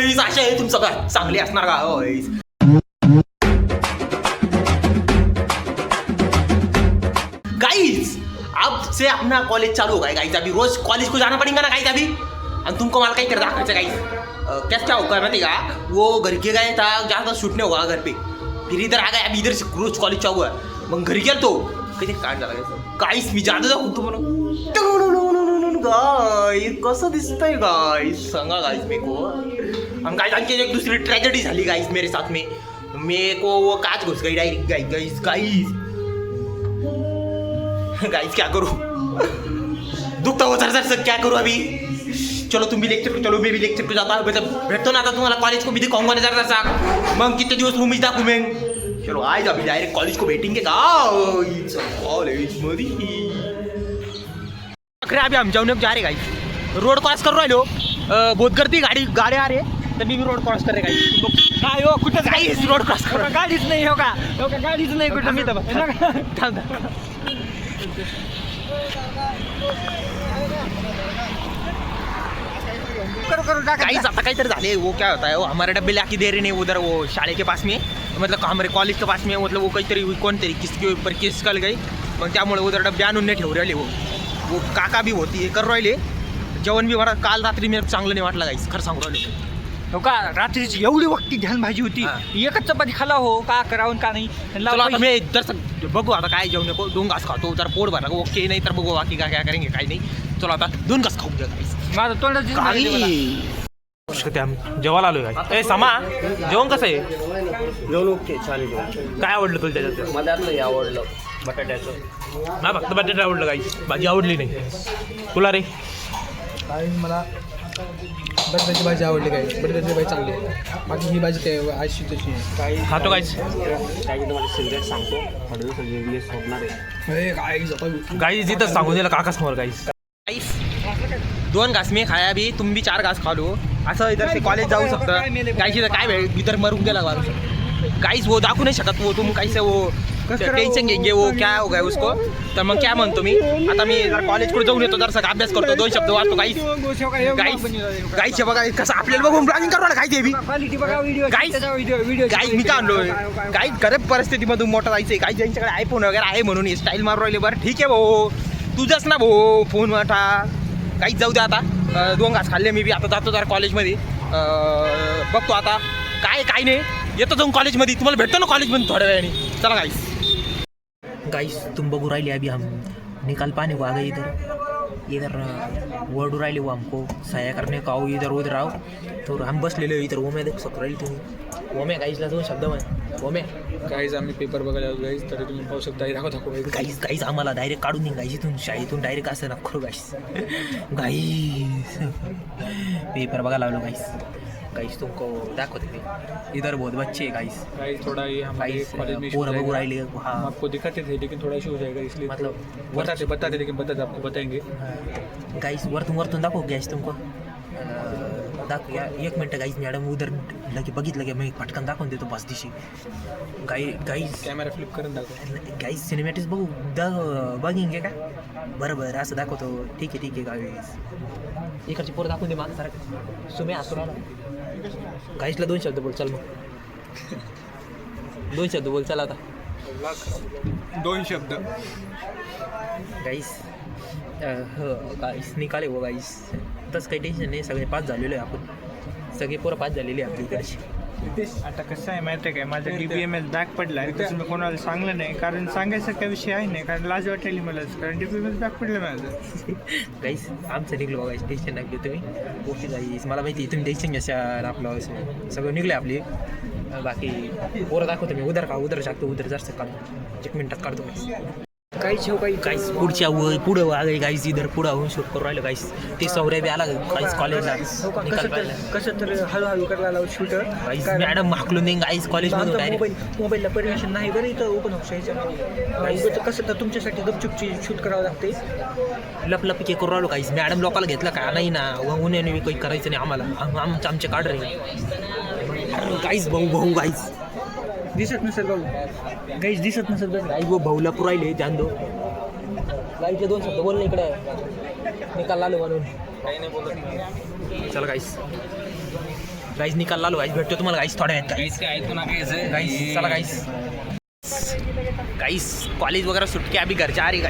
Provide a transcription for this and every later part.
गाईस आशा आहे तुमचं काय चांगली असणार गाइस। गाइस अब से अपना कॉलेज चालू होगा गाइस। अभी रोज कॉलेज को जाना पड़ेगा ना गाइस अभी। और तुमको माल कहीं कर दाखवायचं गाइस। क्या होगा माहिती का, वो घर के गए था ज़्यादा शूट नहीं होगा घर पे, फिर इधर आ गए। अभी इधर से रोज कॉलेज चालू है, मग घरी गेलो तो कधी काढ झाला गाइस। मी जातो जाऊ तुम्हाला गाइस कसं दिसतंय गाइस, सांगा गाइस मेरे को। हम गाइस आणखी एक दूसरी ट्रेजेडी झाली गाइस मेरे साथ में। मेरे को वो कांच घुस गई डायरेक्ट गाइस। गाइस क्या करूं, दुखता हो सर सर क्या करूं अभी। चलो तुम भी लेक्चर को, चलो मैं भी लेक्चर को जाता हूँ। मतलब भेटतो ना आता तुम्हाला कॉलेज को भी दिखाऊंगा ना जरा सा। मग कितने दिवस रूम में दाखवू मैं। चलो आज अभी डायरेक्ट कॉलेज को भेटेंगे गाइस। कॉलेज मध्ये अभी हम जाऊन जा रहे गाइस, रोड क्रॉस कर राहिलो। बहुत गर्दी गाडी आ रही तर मी रोड क्रॉस कर रहे गाइस। काय हो कुठं गाइस रोड क्रॉस कर, गाडीच नाही हो का, गाडीच नाही कुठं मी तर गाइस आता काहीतरी झाले। वो क्या होता है, वो हमारे डब्बे लाके दे रहे नहीं उधर, वो शाले के पास में, मतलब हमारे कॉलेज के पास में, मतलब वो काहीतरी कोणतरी किसके ऊपर केस कल गई, मग त्यामुळे उधर डब्बे आणून नाही ठेवू राहिले। वो काका भी होती हे कर राहिले। जेवण बी मला काल रात्री मी चांगलं नाही वाटलं गाइस, खरं सांगू राहिलो। हो का, रात्रीची एवढी वक्ती ध्यान भाजी होती, एकच चपाती खाला हो का करावं का नाही। चलो आता मी जर बघू आता काय जेवण नको, 2 घास खातो तर पोट भरा ओके, नाही तर बघू बाकी काय करेंगे काही नाही। चलो आता 2 घास खाऊ द्या गाइस। माझं तोंडाची जेवायला आलोय गाइस। ए समा जेवण कसं आहे? जेवण ओके चालेल। काय आवडलं तुला त्याच्यात? मला नाही आवडलं बटाट्याचं, ना फक्त बटाटा आवडलं गाइस, भाजी आवडली नाही। तुला रे? मला बटाट्याची भाजी आवडली काय, बटाट्याची भाजी चांगली आहे, बाकी ही भाजी काय अशी तशी आहे। खातो गाइस। काही तुम्हाला सिगरेट सांगतो, थोडं दिवसात इंग्लिश होणार आहे। काय गाइस जिथं सांगून दिलं काका समोर गाइस। गाइस 2 घास मी खाया भी, तुम भी 4 घास खा लो। असं इधर से कॉलेज जाऊ शकतं गाइस। इथं काय वेळ इधर मरून गेला गाइस, वो दाखवू नाही शकत। वो तुम कैसे वो टेंशन घेंगे, वो क्या हो गया उसको। तर मग क्या म्हणतो मी आता, मी जर कॉलेजकडे जाऊन येतो, जर सगळं अभ्यास करतो, 2 शब्द वाचतो गाइस। गाइस बघा कसं आपल्याला बघून ब्लॉगिंग करणार काय ते बी गाइस। मी का आणलो गाइस, गरीब परिस्थितीमधून मोठा जायचंय गाइस। ज्यांच्याकडे आयफोन वगैरे आहे म्हणून हे स्टाईल मारू राहिले। बरं ठीक आहे भाऊ, तुझंच ना भाऊ फोन मोठा गाइस। जाऊ दे आता, 2 घास खाल्ले मी बी। आता जातो जरा कॉलेजमध्ये, बघतो आता काय नाही। येतो जाऊन कॉलेजमध्ये, तुम्हाला भेटतो ना कॉलेजमध्ये थोड्या वेळाने। चला गाइस तुम बघू राहिले अभी हम निकाल पाने को आ गए। इधर वर्ड राहिले वो हमको सहाय्य करने को आओ, इधर उधर आओ। तो हम बस ले लो इधर। वो मैं देख सकतो राहील तुम्ही, वो मैं गाइसला 2 शब्द म्हण। वो मैं गाईज आम्ही पेपर बघायला आलो गाईज, तरी तुम्ही पाहू शकता दाखव गाइस आम्हाला डायरेक्ट काढून देईन गाइस इथून, शाळेतून डायरेक्ट असं नका करू गाइस। पेपर बघायला आलो गाइस तुमको दाखवते मैं। इधर बहुत बच्चे हैं गाइस। गाईज थोड़ा ये हमारे कॉलेज में पूरा बघू राहिले। हम हाँ आपको दिखाते थे लेकिन थोड़ा इशू हो जाएगा, इसलिए मतलब बताते लेकिन बताते आपको बताएंगे। गाइस वरतून दाखव गॅस तुमको दाखव या 1 मिनट गाइस। मॅडम उधर लगे बघितलं की मी पटकन दाखवून देतो बस दिशी। गाइस कॅमेरा फ्लिप करून दाखव गाइस। सिनेमॅटिक्स बघू बघिंगे का? बरं असं दाखवतो। ठीक आहे गाइस। इकडची पोरं दाखवून दे माझं सारखं। सुमे हसून आला गाइसला 2 शब्द बोल चल। मग 2 शब्द बोल चला आता। 2 शब्द गाइस गाइस निकाले हो गाइस। तसं काही टेन्शन नाही, सगळे पास झालेलो आहे आपण, सगळे पोरं पास झालेली आहे आपली इकडची। आता कसं आहे माहिती आहे काय, माझा DBMS बॅक पडला आहे, तसं मी कोणाला सांगलं नाही, कारण सांगायचं काही विषय आहे नाही, कारण लाज वाटायली मला, कारण DBMS बॅक पडलं माझं। गाइस आमचं निघलो गाइस, टेन्शन नका घेऊ तुम्ही। ओके गाइस मला माहिती आहे तुम्ही टेन्शन घ्या आपलं, सगळं निघलं आपली। बाकी पोरं दाखवतो मी, उधर टाकतो, उधर जास्त काढतो, 1 मिनिटात काढतो गाइस। गाइस पुढं आगे गाइस, इधर पुढं होऊन शूट करू राहिलो गाइस। ते सौर्य बी आला गाइस कॉलेजला, निकाल पाहिला कसं तर हळूहळू करायला शूटर गाइस। मॅडम हाकलून देईन गाइस कॉलेजमधून डायरेक्ट। मोबाईलला परमिशन नाही बरं इथं ओपन ऑप्शन, कसं तर तुमच्यासाठी गपचूपची शूट करावं लागते। लपलप के करू राहिलो गाइस। मॅडम लोकांना घेतलं का नाही ना, उन्हाने काही करायचं नाही आम्हाला, आमचे काढ रे गाइस। भाऊ गाइस दिसत नसेल भाऊ, गाईज दिसत नसेल बघ गाइस। वो भाऊला पुरायले ध्यान दो गाइसचे 2 शब्द बोल ना इकडे, निकाल आलो म्हणून काही नाही बोलत। चला गाइस गाईज निकाल लालो गाईज भेटतो तुम्हाला गाईज थोड्या वेळात गाईज चला गाईज गाईज कॉलेज वगैरे सुटके अभी घरच्या आ रही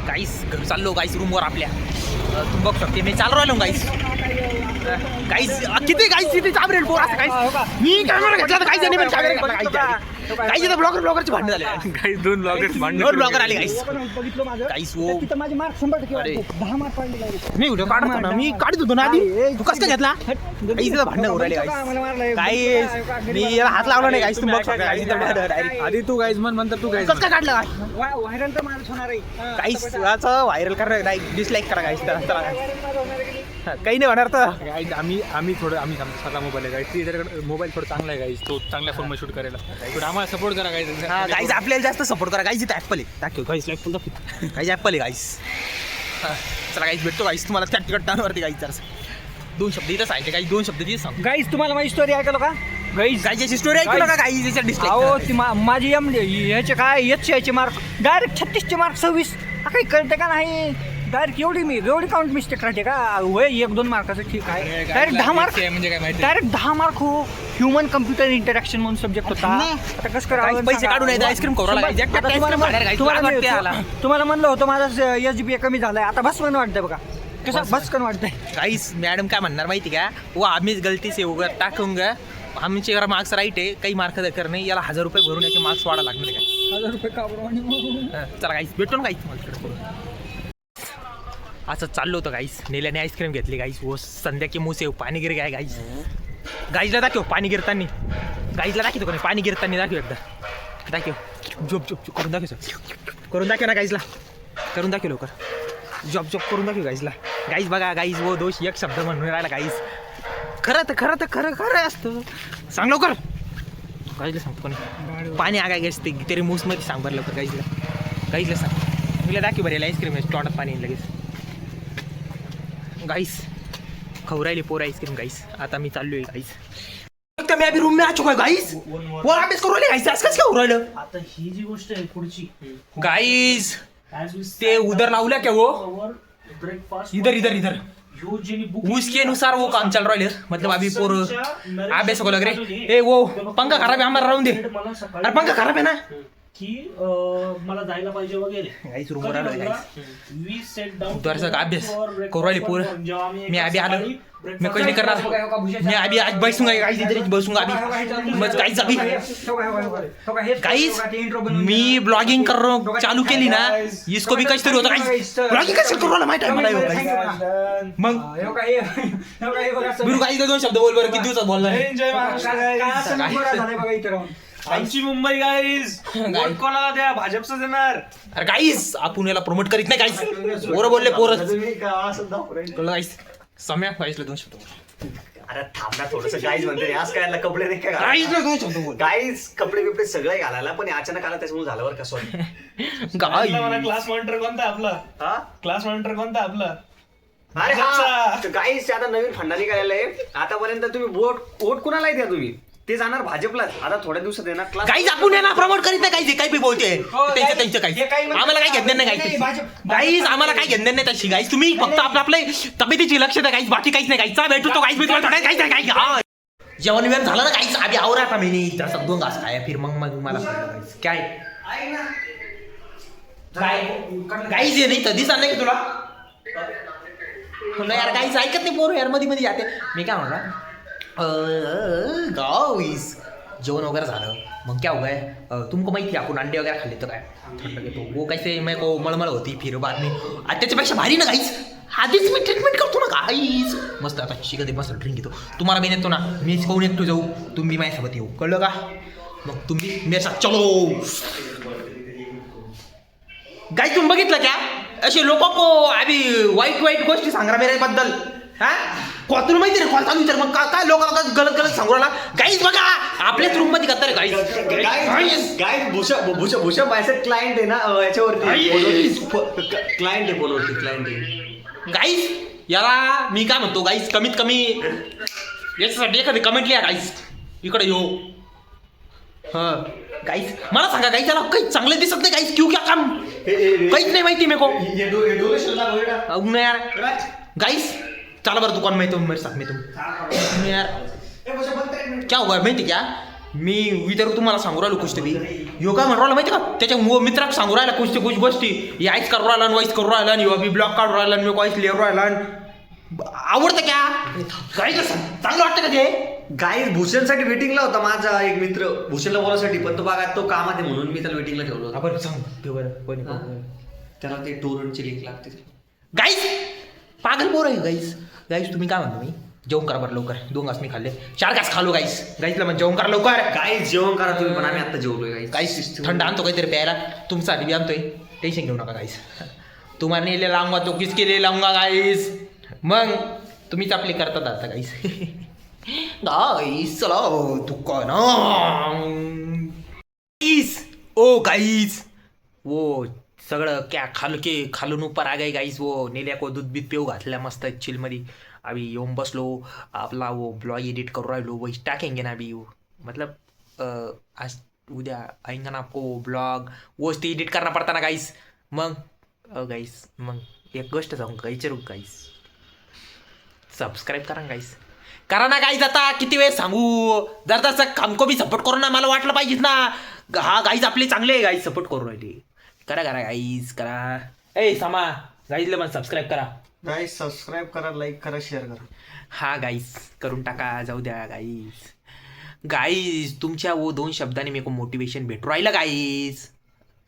गाईज घर चाललो गाईज रूमवर आपल्या तुम बघ शकते मी चालू राहिलो गाईज किती गाईज किती चाबरेल पोर असं गाईज मी कॅमेरा घेतला तर गाईज पण कॅमेरा घेतला गाईज आता ब्लॉगरची भांडण झाले गाईज दोन ब्लॉगर आले गाईज गाईज वो अरे 10 मार्क पडले मी व्हिडिओ काढतो ना मी काढत होतो ना आधी तू कसं काय घेतला गाईज भांडण होऊ राहिले गाईज मी याला हात लावला नाही गाईज तुम्ही बघ शकता गाईज डायरेक्ट आधी तू गाईज म्हणतर तू गाईज कसं काय काढलं व्हायरल तर माणूस होणार आहे गाईज याचं व्हायरल करा लाईक डिसलाईक करा गाईज त्याला काही नाही होणार तर गाईज आम्ही स्वतः मोबाईल आहे गाईज त्याच्याकडे मोबाईल थोडं चांगला आहे गाईज तो चांगल्या फोनमध्ये शूट करायला थोडं आम्हाला सपोर्ट करा गाईज हा गाईज आपल्याला जास्त सपोर्ट करा गाईज इथं ॲपल आहे दाखव गाईज लाईक गाईज ॲपल आहे गाईज चला गाईज भेटतो गाईज तुम्हाला त्या तिकटांवरती गाईज जरा 2 शब्द इथं सांगते गाईज 2 शब्द तिथे सांग गाईज तुम्हाला माझी स्टोरी ऐकलो का गाईज गाईज स्टोरी ऐकलं का गाईज याच्या अहो डिस्लाईक ती माझी ह्याचे काय याचे मार्क डायरेक्ट 36 मार्क 26 काही कळते का नाही डायरेक्ट एवढी काउंट मिस्टेक राहते का होय 1-2 मार्काचं ठीक आहे डायरेक्ट 10 मार्क म्हणजे काय माहिती डायरेक्ट 10 मार्क हो ह्युमन कम्प्युटर इंटरॅक्शन म्हणून सब्जेक्ट होता आता कसं करावं पैसे काढून येतं आईस्क्रीम तुम्हाला म्हणलं होतं माझा SGPA कमी झालाय आता भस्कन वाटतंय बघा कसं भस्कन वाटतंय गाईज मॅडम काय म्हणणार माहिती का वो आम्हीच गलती से उगा टाकूंगा आमचे मार्क्स राईट आहे काही मार्क करणे याला 1000 रुपये भरून याचे मार्क्स वाढा लागणार काय 1000 रुपये का चला गाईज भेटतो ना गाईज असं चाललो होतं गाईज नेल्याने आईस्क्रीम घेतली गाईज वो संध्याकी मुसे पाणी गिर गाय गाईज गाईजला दाखव पाणी गिरतानी गाईजला दाखवतो का नाही पाणी गिरतानी दाखव एकदा दाखव जॉब करून दाखव सर करून दाखव ना गाईजला करून दाखव लवकर जॉब करून दाखव गाईजला गाईज बघा गाईज वो दोष एक शब्द म्हणून राहिला गाईज खरं असतं सांग लवकर गाईजला सांगतो कोणी पाणी आगाय गाईज ते तरी मूसमध्ये सांग बरं लवकर गाईजला सांग तुला दाखव बरं आईस्क्रीम आहे तोंडात पाणी लगेच गाइस खवरायली पोर आईस्क्रीम गाइस आता मी चाललोय गाइस मी अभी रूम में आ चुका है गाइस वो अभ्यास करू राहिले गाइस आज कसं काय राहिलं आता ही जी गोष्ट आहे पुढची गाइस ते उधर लावल्या क्या वो ब्रेकफास्ट इधर उसके अनुसार वो काम चल रहा है मतलब अभी पोर अभ्यास को लग रहे ए वो पंखा खराब है हमारा राहून दे अरे पंखा खराब है ना की मला जायला पाहिजे वगैरे गाइस रूम वर आलो गाइस वी सेट डाउन उधर अभ्यास करू राहिले पोर मी अभी आलो मैं कुछ नहीं करना मैं अभी आज बैठूंगा गाइस इधर ही बसूंगा अभी बस गाइस अभी गाइस मी ब्लॉगिंग कर रहा हूँ चालू केली ना इसको भी कष्ट होता गाइस ब्लॉगिंग कैसे करू राहिला माहिती आहे मला मग बिरू गाइस 2 शब्द बोल बरं किती दिवसात बोलला आमची मुंबई गाईज वोट कोणाला द्या भाजपचं देणार अरे गाइस आपण याला प्रमोट करीत नाही गाइस पोरं बोलले पोरच कळलं गाइस सम्या गाइसला 2 शब्द अरे थांब ना थोडस गाईज म्हणते आज काय कपडे नाही का गाइसला 2 शब्द बोल गाईज कपडे बिपडे सगळे घालायला पण अचानक आला त्याच्यामुळे झाल्यावर कसं वाटलं गाइस मला क्लास मॉनिटर कोणता आपला हा क्लास मॉनिटर कोणता आपला अरे हा गाईज आता नवीन फंडा निघालेला आहे आतापर्यंत तुम्ही वोट कुणाला द्या तुम्ही ते जाणार भाजपलाच आता थोड्या दिवसात येणार क्लास गाइस आपण याला प्रमोट करीत नाही गाइस काही बी बोलते त्यांचं काही आम्हाला काय घेतलं नाही गाइस आम्हाला काय घेतलं नाही त्याची गाइस तुम्ही फक्त आपले तब्येतीची लक्ष द्या गाइस बाकी काहीच नाही गाइस चला भेटू तो गाइस मी तुम्हाला काहीच नाही जेवण वेळ झालं ना गाइस आधी आवरा आता मी जरा 2 घास खाया फिर मग मला गाइस काय गाइस ये नाही तर दिसा नाही की तुला यार गाइस ऐकत नाही पोर यार मध्ये जाते मी काय म्हणला गाइस जेवण वगैरह झालं मग क्या हो गया तुमको माहिती आहे आपण अंडे वगैरे खाल्ले तर काय थंड घेतो वो कैसे मेरे को मळमळ होती फिर बाद में त्याच्यापेक्षा भारी ना गाइस आधीच मी ट्रीटमेंट करतो ना गाइस मस्त आता शिकत मस्त ड्रिंक घेतो तुम्हाला मी नेतो ना मी कोण एकटो जाऊ तुम्ही माझ्यासोबत येऊ कळलं का मग तुम्ही मेरे साथ चलो गाइस तुम बघितलं क्या असे लोक को अभी वाईट गोष्टी सांगा मेऱ्याबद्दल हा तुला माहिती नाही कॉल विचार मग काय लोकांना गलत सांगू राहिला गाईज बघा आपल्याच रूम मध्ये करता रे गाईज भूषा माझ्या क्लायंट आहे ना याच्यावरती क्लायंट आहे गाईज याला मी काय म्हणतो गाईज कमीत कमी याच्यासाठी एखादी कमेंट लिहा गाईज इकडे येऊ हा गाईज मला सांगा गाईज याला काही चांगले दिसत नाही गाईज क्यू क्या काम काहीच नाही माहिती मेरे को यार गाईज चला बरं दुकान में तुम मेरे साथ में तुम यार क्या हुआ माहिती क्या मी विचारू तुम्हाला सांगू राहिलो कुछ तरी योगा म्हणून राहिला माहिती का त्याच्या मित्राक सांगू राहिला कुछ ते कुछ गोष्टी यायच करू राहिला वाईस करू राहिला आणि मी ब्लॉक काढू राहिला मी वाईस लिहू राहिला आवडतं क्या काय कसं चांगलं वाटतं का ते गाईज भूषणसाठी वेटिंगला होता माझा एक मित्र भूषणला बोलासाठी पण तो बघा तो कामात आहे म्हणून मी त्याला वेटिंगला ठेवलं होतं. आपण सांग ते बरं कोणी त्याला ते टोरंटची लिंक लागते. गाईस पागल पोर आहे गाईस तुम्ही काय म्हणतो मी जेवण करा बरं लवकर 2 घास मी खाल्ले 4 घास खालो गाईसला म्हणजे जेवण करा लवकर गाईज जेवण करा तुम्ही पण आम्ही आता जेवलोय गाईज. गाईस थंड आणतो काहीतरी प्यायला तुमचा बी आणतोय टेन्शन घेऊ नका गाईस तुम्हाला नेले लावूंगा तो किस केले लावूंगा गाईस मग तुम्हीच आपले करतात आता गाईस गाईस चला तुका ना गाईस ओ गाईस वो सगळं क्या खालून ऊपर आ गए गाईस वो नेल्या को दूध बीत पेऊ घातल्या मस्त चिलमध्ये अभी येऊन बसलो आपला वो ब्लॉग एडिट करू राहिलो वही टाकेंगे ना अभी वो मतलब आज उद्या आएंगे ना आपको ब्लॉग वो ते एडिट करना पड़ता ना गाईस मग गाईस मग एक गोष्ट सांगू गाईचे रुक गाईस सबस्क्राईब करा ना गाईज आता किती वेळ सांगू जर तसं हमको बी सपोर्ट करू ना मला वाटलं पाहिजेच ना हा गाईज आपले चांगले आहे गाईज सपोर्ट करू राहिले करा गाईज करा ए सामा गाईजला पण सबस्क्राईब करा गाईज सबस्क्राईब करा लाईक करा शेअर करा. हा गाईज करून टाका जाऊ द्या गाईज तुमच्या वो 2 शब्दाने मी मोटिवेशन भेटू राहिलं गाईज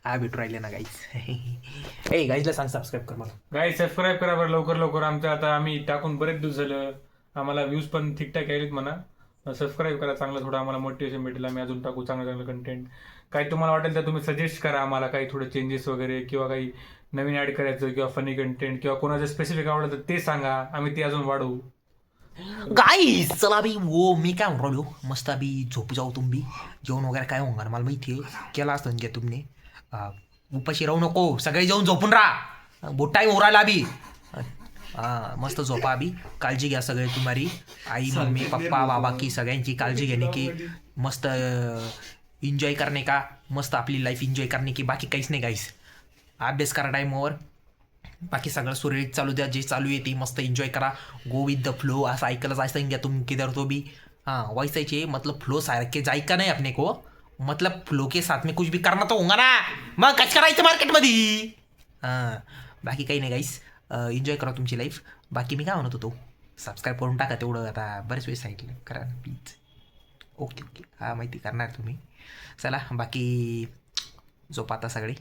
हा भेटू राहिले ना गाईज ए गाईजला सांग सबस्क्राईब कर मला गाईज सबस्क्राईब करा बरं लवकर आमचं आता आम्ही टाकून बरेच दिवस झालं आम्हाला व्ह्यूज पण ठीकठाक यायलेत म्हणा सबस्क्राईब करा चांगलं थोडं आम्हाला मोटिवेशन भेटेल आम्ही अजून टाकू चांगलं कंटेंट काही तुम्हाला वाटेल तर तुम्ही सजेस्ट करा आम्हाला काही थोडं चेंजेस वगैरे किंवा काही नवीन ॲड करायचं किंवा फनी कंटेंट किंवा कोणाचं स्पेसिफिक आवडलं तर ते सांगा आम्ही ते अजून वाढवू. गाईस चला बी वो मी काय म्हणून राहिलो मस्त अभी झोपू जाऊ तुम्ही जेवण वगैरे काय होणार मला माहिती आहे केला असतं घ्या तुम्ही उपाशी राहू नको सगळे जेवण झोपून राहा बहुत टाईम हो राहिला अभी मस्त झोपा अभी काळजी घ्या सगळे तुम्हारी आई मम्मी पप्पा बाबा की सगळ्यांची काळजी घेणे की मस्त एन्जॉय करणे का मस्त आपली लाईफ एन्जॉय करणे की बाकी काहीच नाही गाईस अभ्यास करा टाईमवर बाकी सगळं सुरळीत चालू द्या जे चालू आहे ते मस्त एन्जॉय करा गो विथ द फ्लो असं ऐकलं जायचं घ्या तुम्ही किधर तो भी वैसायचे मतलब फ्लो सारखे जाय का नाही अपने को मतलब फ्लो के साथ में कुछ भी करना तो होगा ना मग कच करायचं मार्केटमध्ये बाकी काही नाही गाईस एन्जॉय करा तुमची लाईफ बाकी मी काय म्हणत होतो सबस्क्राईब करून टाका तेवढं आता बरेच वेळेस ऐकलं करा प्लीज ओके हा माहिती करणार तुम्ही चला बाकी झोप आता सगळे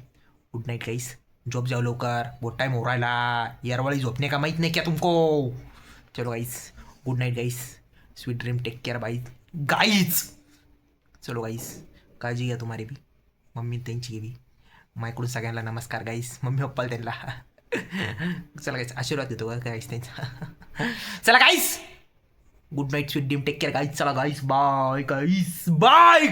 गुड नाईट गाईस झोप जाओ लवकर बहुत टाइम हो राहिला यारवाळी झोपने का माहीत नाही क्या तुमको चलो गाईस गुड नाईट गाईस स्वीट ड्रीम टेक केअर बाई गाईज चलो गाईस काळजी घ्या तुम्हारी बी मम्मी त्यांची बी माझ्याकडून सगळ्यांना नमस्कार गाईस मम्मी पप्पाला त्यांना चला गाईस आशीर्वाद देतो का गाईस त्यांचा चला guys good night sweet dream take care guys चला गाईस बाय गाईस बाय